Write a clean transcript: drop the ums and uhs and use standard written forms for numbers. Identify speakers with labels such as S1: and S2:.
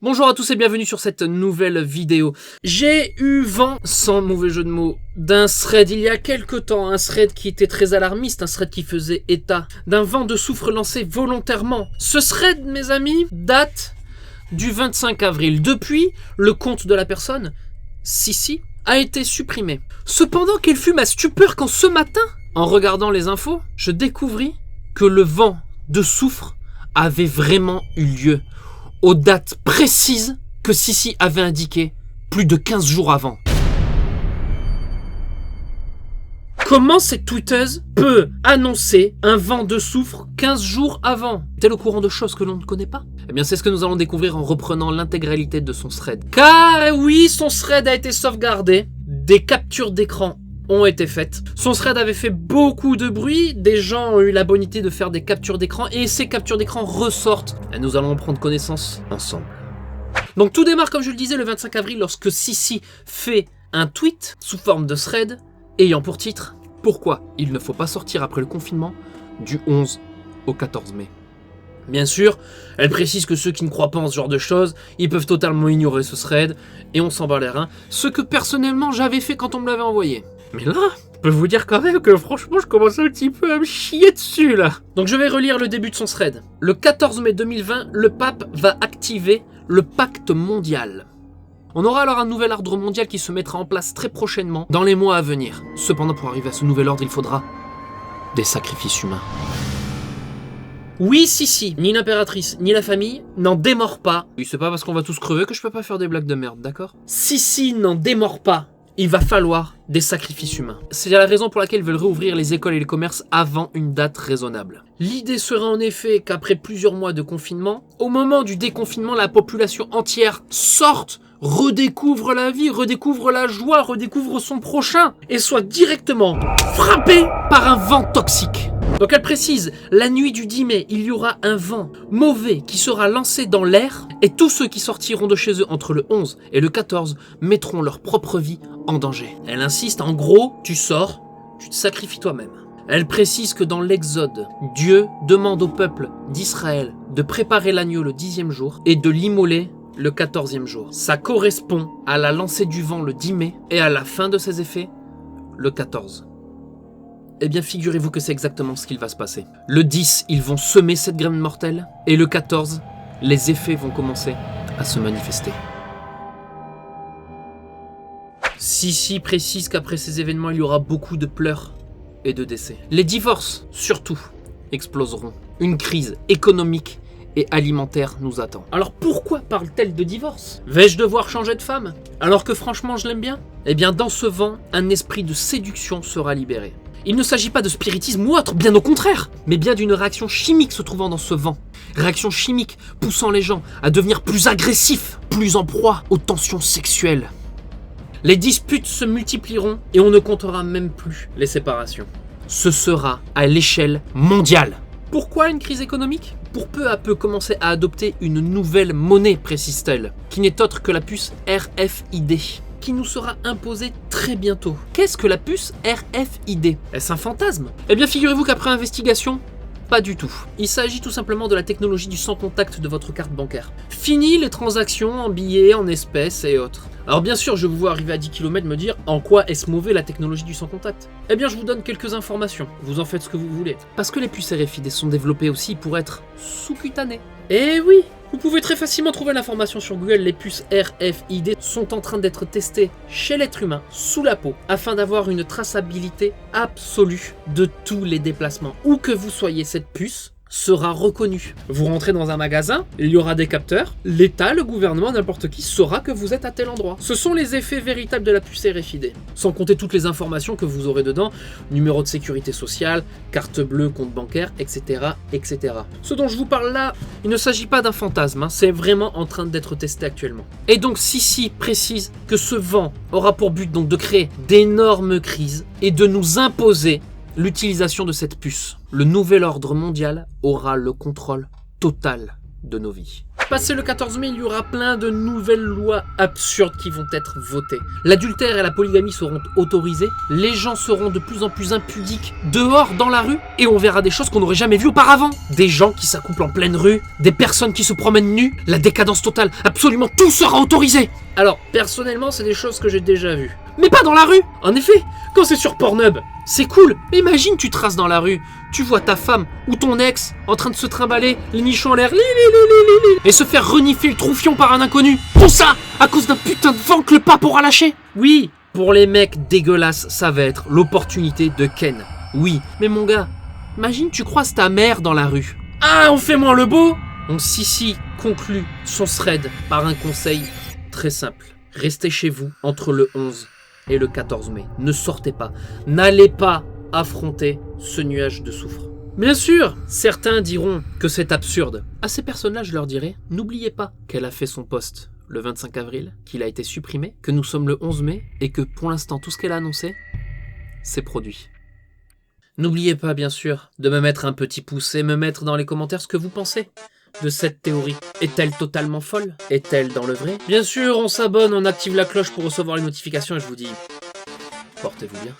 S1: Bonjour à tous et bienvenue sur cette nouvelle vidéo. J'ai eu vent, sans mauvais jeu de mots, d'un thread il y a quelques temps, un thread qui était très alarmiste, un thread qui faisait état d'un vent de soufre lancé volontairement. Ce thread, mes amis, date du 25 avril. Depuis, le compte de la personne, Sissi, a été supprimé. Cependant, quelle fut ma stupeur quand ce matin, en regardant les infos, je découvris que le vent de soufre avait vraiment eu lieu aux dates précises que Sissi avait indiquées plus de 15 jours avant. Comment cette tweeteuse peut annoncer un vent de soufre 15 jours avant? Est-elle au courant de choses que l'on ne connaît pas? Eh bien, c'est ce que nous allons découvrir en reprenant l'intégralité de son thread. Car oui, son thread a été sauvegardé, des captures d'écran ont été faites. Son thread avait fait beaucoup de bruit, des gens ont eu la bonne idée de faire des captures d'écran et ces captures d'écran ressortent. Et nous allons en prendre connaissance ensemble. Donc tout démarre, comme je le disais, le 25 avril lorsque Sissi fait un tweet sous forme de thread ayant pour titre « Pourquoi il ne faut pas sortir après le confinement du 11 au 14 mai ». Bien sûr, elle précise que ceux qui ne croient pas en ce genre de choses, ils peuvent totalement ignorer ce thread et on s'en bat les reins, ce que personnellement j'avais fait quand on me l'avait envoyé. Mais là, je peux vous dire quand même que franchement, je commence un petit peu à me chier dessus là. Donc je vais relire le début de son thread. Le 14 mai 2020, le pape va activer le pacte mondial. On aura alors un nouvel ordre mondial qui se mettra en place très prochainement, dans les mois à venir. Cependant, pour arriver à ce nouvel ordre, il faudra des sacrifices humains. Oui, Sissi, ni l'impératrice, ni la famille n'en démord pas. Oui, c'est pas parce qu'on va tous crever que je peux pas faire des blagues de merde, d'accord? Sissi n'en démord pas. Il va falloir des sacrifices humains. C'est la raison pour laquelle ils veulent réouvrir les écoles et les commerces avant une date raisonnable. L'idée serait en effet qu'après plusieurs mois de confinement, au moment du déconfinement, la population entière sorte, redécouvre la vie, redécouvre la joie, redécouvre son prochain et soit directement frappée par un vent toxique. Donc elle précise, la nuit du 10 mai, il y aura un vent mauvais qui sera lancé dans l'air et tous ceux qui sortiront de chez eux entre le 11 et le 14 mettront leur propre vie en danger. Elle insiste, en gros, tu sors, tu te sacrifies toi-même. Elle précise que dans l'Exode, Dieu demande au peuple d'Israël de préparer l'agneau le 10e jour et de l'immoler le 14e jour. Ça correspond à la lancée du vent le 10 mai et à la fin de ses effets le 14. Eh bien, figurez-vous que c'est exactement ce qu'il va se passer. Le 10, ils vont semer cette graine mortelle, et le 14, les effets vont commencer à se manifester. Sissi précise qu'après ces événements, il y aura beaucoup de pleurs et de décès. Les divorces, surtout, exploseront. Une crise économique et alimentaire nous attend. Alors pourquoi parle-t-elle de divorce? Vais-je devoir changer de femme alors que franchement je l'aime bien? Eh bien, dans ce vent, un esprit de séduction sera libéré. Il ne s'agit pas de spiritisme ou autre, bien au contraire, mais bien d'une réaction chimique se trouvant dans ce vent. Réaction chimique poussant les gens à devenir plus agressifs, plus en proie aux tensions sexuelles. Les disputes se multiplieront et on ne comptera même plus les séparations. Ce sera à l'échelle mondiale. Pourquoi une crise économique? Pour peu à peu commencer à adopter une nouvelle monnaie, précise-t-elle, qui n'est autre que la puce RFID. Qui nous sera imposée très bientôt. Qu'est-ce que la puce RFID? Est-ce un fantasme? Eh bien, figurez-vous qu'après investigation, pas du tout. Il s'agit tout simplement de la technologie du sans contact de votre carte bancaire. Fini les transactions en billets, en espèces et autres. Alors bien sûr, je vous vois arriver à 10 km me dire en quoi est-ce mauvais la technologie du sans contact? Eh bien, je vous donne quelques informations. Vous en faites ce que vous voulez. Parce que les puces RFID sont développées aussi pour être sous-cutanées. Eh oui! Vous pouvez très facilement trouver l'information sur Google, les puces RFID sont en train d'être testées chez l'être humain, sous la peau, afin d'avoir une traçabilité absolue de tous les déplacements. Où que vous soyez, cette puce sera reconnue. Vous rentrez dans un magasin, il y aura des capteurs, l'État, le gouvernement, n'importe qui saura que vous êtes à tel endroit. Ce sont les effets véritables de la puce RFID. Sans compter toutes les informations que vous aurez dedans, numéro de sécurité sociale, carte bleue, compte bancaire, etc. etc. Ce dont je vous parle là, il ne s'agit pas d'un fantasme, c'est vraiment en train d'être testé actuellement. Et donc Sissi précise que ce vent aura pour but donc de créer d'énormes crises et de nous imposer l'utilisation de cette puce. Le nouvel ordre mondial aura le contrôle total de nos vies. Passé le 14 mai, il y aura plein de nouvelles lois absurdes qui vont être votées. L'adultère et la polygamie seront autorisés, les gens seront de plus en plus impudiques dehors dans la rue, et on verra des choses qu'on n'aurait jamais vues auparavant. Des gens qui s'accouplent en pleine rue, des personnes qui se promènent nues, la décadence totale, absolument tout sera autorisé. Alors, personnellement, c'est des choses que j'ai déjà vues. Mais pas dans la rue. En effet, quand c'est sur Pornhub, c'est cool. Mais imagine, tu traces dans la rue, tu vois ta femme ou ton ex en train de se trimballer, les nichons en l'air, et se faire renifler le troufion par un inconnu. Tout ça à cause d'un putain de vent que le pape aura lâché. Oui, pour les mecs dégueulasses, ça va être l'opportunité de Ken. Oui, mais mon gars, imagine tu croises ta mère dans la rue. Ah, on fait moins le beau. On Sissi conclut son thread par un conseil très simple. Restez chez vous entre le 11 et le 14 mai. Ne sortez pas. N'allez pas affronter ce nuage de soufre. Bien sûr, certains diront que c'est absurde. À ces personnes-là, je leur dirai, n'oubliez pas qu'elle a fait son post le 25 avril, qu'il a été supprimé, que nous sommes le 11 mai et que pour l'instant, tout ce qu'elle a annoncé, c'est produit. N'oubliez pas, bien sûr, de me mettre un petit pouce et me mettre dans les commentaires ce que vous pensez de cette théorie. Est-elle totalement folle? Est-elle dans le vrai? Bien sûr, on s'abonne, on active la cloche pour recevoir les notifications et je vous dis, portez-vous bien.